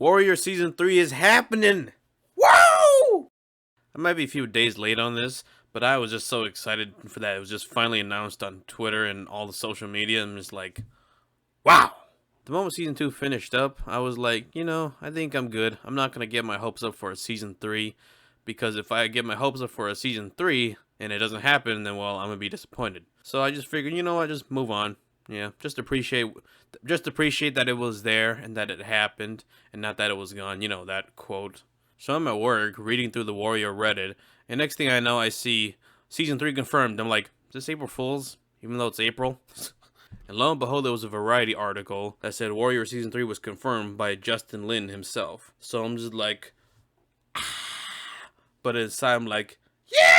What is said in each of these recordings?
Warrior Season 3 is happening! Woo! I might be a few days late on this, but I was just so excited for that. It was just finally announced on Twitter and all the social media. I'm just like, wow! The moment Season 2 finished up, I was like, I think I'm good. I'm not going to get my hopes up for a Season 3, because if I get my hopes up for a Season 3 and it doesn't happen, then, well, I'm going to be disappointed. So I just figured, just move on. Yeah, just appreciate that it was there and that it happened and not that it was gone, that quote. So I'm at work reading through the Warrior Reddit, and next thing I know I see Season 3 confirmed. I'm like, is this April Fool's? Even though it's April? And lo and behold, there was a Variety article that said Warrior Season 3 was confirmed by Justin Lin himself. So I'm just like, but inside I'm like, yeah!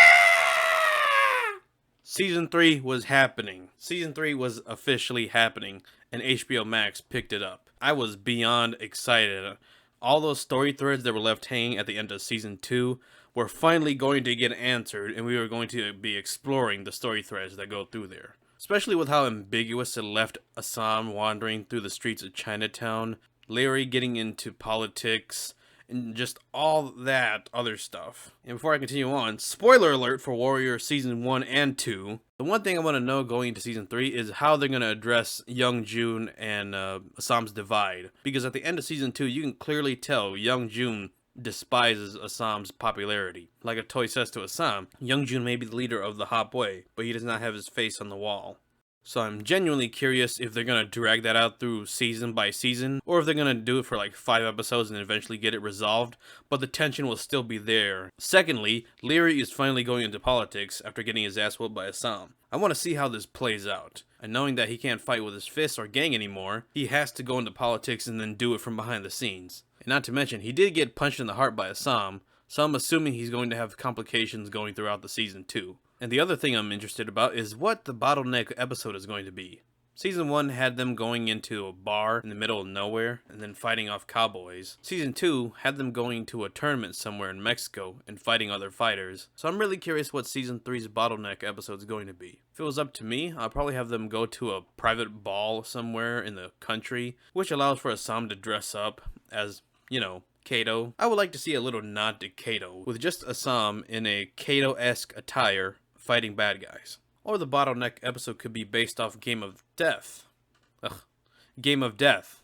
Season 3 was happening. Season 3 was officially happening, and HBO Max picked it up. I was beyond excited. All those story threads that were left hanging at the end of Season 2 were finally going to get answered, and we were going to be exploring the story threads that go through there. Especially with how ambiguous it left Assam wandering through the streets of Chinatown, Larry getting into politics, and just all that other stuff. And before I continue on, spoiler alert for Warrior Season 1 and 2. The one thing I want to know going into Season 3 is how they're going to address Young Jun and Assam's divide. Because at the end of Season 2, you can clearly tell Young Jun despises Assam's popularity. Like a toy says to Assam, Young Jun may be the leader of the Hop Way, but he does not have his face on the wall. So I'm genuinely curious if they're going to drag that out through season by season, or if they're going to do it for like 5 episodes and eventually get it resolved, but the tension will still be there. Secondly, Leary is finally going into politics after getting his ass whooped by Assam. I want to see how this plays out. And knowing that he can't fight with his fists or gang anymore, he has to go into politics and then do it from behind the scenes. And not to mention, he did get punched in the heart by Assam, so I'm assuming he's going to have complications going throughout the season too. And the other thing I'm interested about is what the bottleneck episode is going to be. Season 1 had them going into a bar in the middle of nowhere and then fighting off cowboys. Season 2 had them going to a tournament somewhere in Mexico and fighting other fighters. So I'm really curious what Season 3's bottleneck episode is going to be. If it was up to me, I'll probably have them go to a private ball somewhere in the country, which allows for Assam to dress up as, Kato. I would like to see a little nod to Kato, with just Assam in a Kato-esque attire fighting bad guys. Or the bottleneck episode could be based off Game of Death. Game of Death,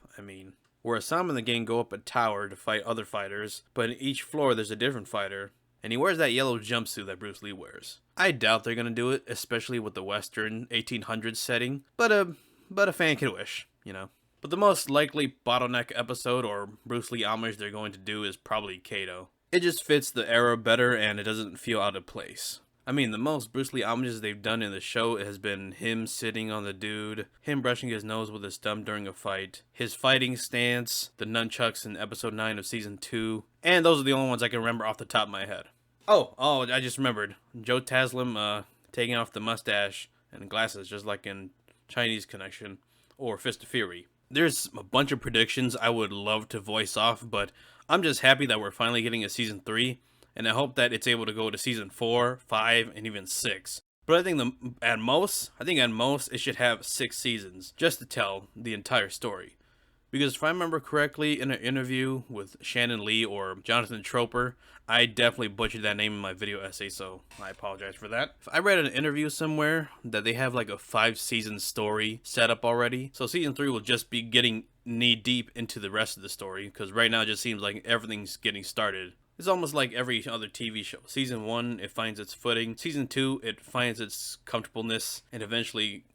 where Assam and the gang go up a tower to fight other fighters, but in each floor there's a different fighter, and he wears that yellow jumpsuit that Bruce Lee wears. I doubt they're gonna do it, especially with the Western 1800s setting, but a fan can wish, But the most likely bottleneck episode or Bruce Lee homage they're going to do is probably Kato. It just fits the era better and it doesn't feel out of place. The most Bruce Lee homages they've done in the show has been him sitting on the dude, him brushing his nose with his thumb during a fight, his fighting stance, the nunchucks in episode 9 of season 2, and those are the only ones I can remember off the top of my head. Oh, I just remembered. Joe Taslim taking off the mustache and glasses just like in Chinese Connection or Fist of Fury. There's a bunch of predictions I would love to voice off, but I'm just happy that we're finally getting a season 3. And I hope that it's able to go to season 4, 5, and even 6. But I think at most it should have 6 seasons just to tell the entire story. Because if I remember correctly, in an interview with Shannon Lee or Jonathan Troper, I definitely butchered that name in my video essay, so I apologize for that. I read an interview somewhere that they have like a 5-season story set up already. So season 3 will just be getting knee deep into the rest of the story, because right now it just seems like everything's getting started. It's almost like every other TV show. Season 1, it finds its footing. Season 2, it finds its comfortableness. And eventually,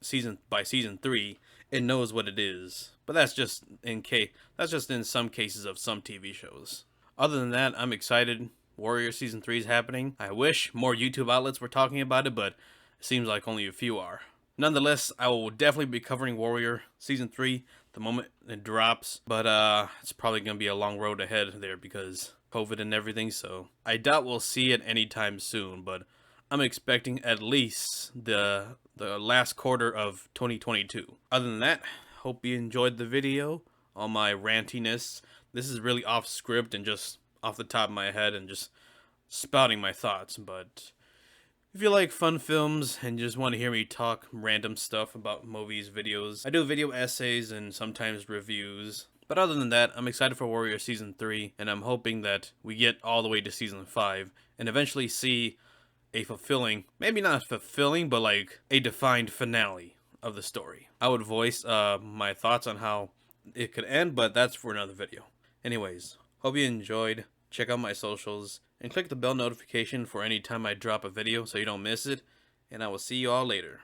by season 3, it knows what it is. But that's just in some cases of some TV shows. Other than that, I'm excited. Warrior Season 3 is happening. I wish more YouTube outlets were talking about it, but it seems like only a few are. Nonetheless, I will definitely be covering Warrior Season 3 the moment it drops. But it's probably going to be a long road ahead there because COVID and everything, so I doubt we'll see it anytime soon, but I'm expecting at least the last quarter of 2022. Other than that, hope you enjoyed the video. All my rantiness. This is really off script and just off the top of my head and just spouting my thoughts, but if you like fun films and just want to hear me talk random stuff about movies, videos, I do video essays and sometimes reviews. But other than that, I'm excited for Warrior Season 3, and I'm hoping that we get all the way to Season 5, and eventually see a fulfilling, maybe not fulfilling, but like a defined finale of the story. I would voice my thoughts on how it could end, but that's for another video. Anyways, hope you enjoyed. Check out my socials and click the bell notification for any time I drop a video so you don't miss it, and I will see you all later.